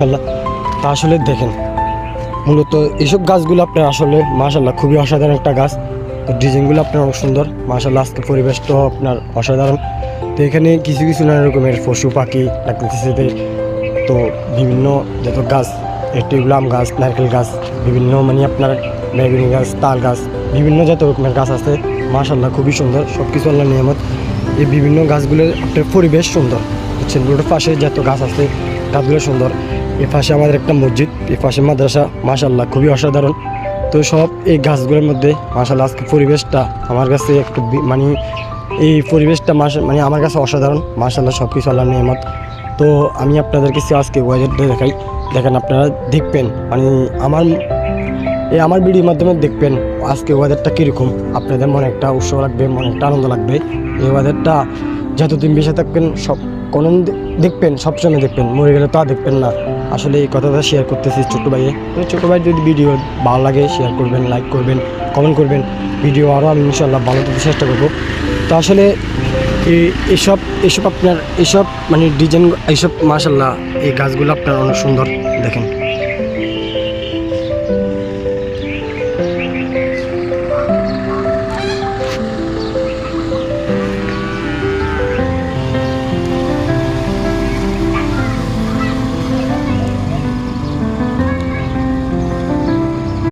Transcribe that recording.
মাশাআল্লাহ। তা আসলে দেখেন মূলত এইসব গাছগুলো আপনার আসলে মাশাআল্লাহ খুবই অসাধারণ একটা গাছ। তো ডিজাইনগুলো আপনার অনেক সুন্দর মাশাআল্লাহ। আজকে পরিবেশটাও আপনার অসাধারণ। তো এখানে কিছু কিছু নানা রকমের পশু পাখি লাগতেছে। তো বিভিন্ন যত গাছ, একটি আম গাছ, নারকেল গাছ, বিভিন্ন মানে আপনার বেগুনি গাছ, তাল গাছ, বিভিন্ন যত রকমের গাছ আছে মাশাআল্লাহ খুবই সুন্দর। সব কিছু আল্লাহর নিয়ামত। এই বিভিন্ন গাছগুলোর আপনার পরিবেশ সুন্দর বুঝছেন। রোডের পাশে যত গাছ আছে গাছগুলো সুন্দর। এ পাশে আমাদের একটা মসজিদ, এ পাশে মাদ্রাসা মাশাআল্লাহ খুবই অসাধারণ। তো সব এই গাছগুলোর মধ্যে মাশাআল্লাহ আজকে পরিবেশটা আমার কাছে একটু মানে এই পরিবেশটা মানে আমার কাছে অসাধারণ মাশাআল্লাহ। সব কিছু আল্লাহর নিয়ামত। তো আমি আপনাদের কাছে আজকে ওয়েদারটা দেখাই, দেখেন আপনারা দেখবেন মানে আমার ভিডিওর মাধ্যমে দেখবেন আজকে ওয়েদারটা কীরকম। আপনাদের মনে একটা উৎসাহ লাগবে, মনে একটা আনন্দ লাগবে। এই ওয়েদারটা যতদিন বেঁচে থাকবেন সব কোনো দেখবেন, সবসময় দেখবেন, মরে গেলে তা দেখবেন না। আসলে এই কথাটা শেয়ার করতেছি ছোটো ভাইয়ে। তো ছোটো ভাই যদি ভিডিও ভালো লাগে শেয়ার করবেন, লাইক করবেন, কমেন্ট করবেন। ভিডিও আরও আমি ইনশাআল্লাহ ভালো করতে চেষ্টা করবো। তো আসলে এইসব আপনার এইসব মানে ডিজাইন এইসব মাশাআল্লাহ এই গাছগুলো আপনার অনেক সুন্দর দেখেন।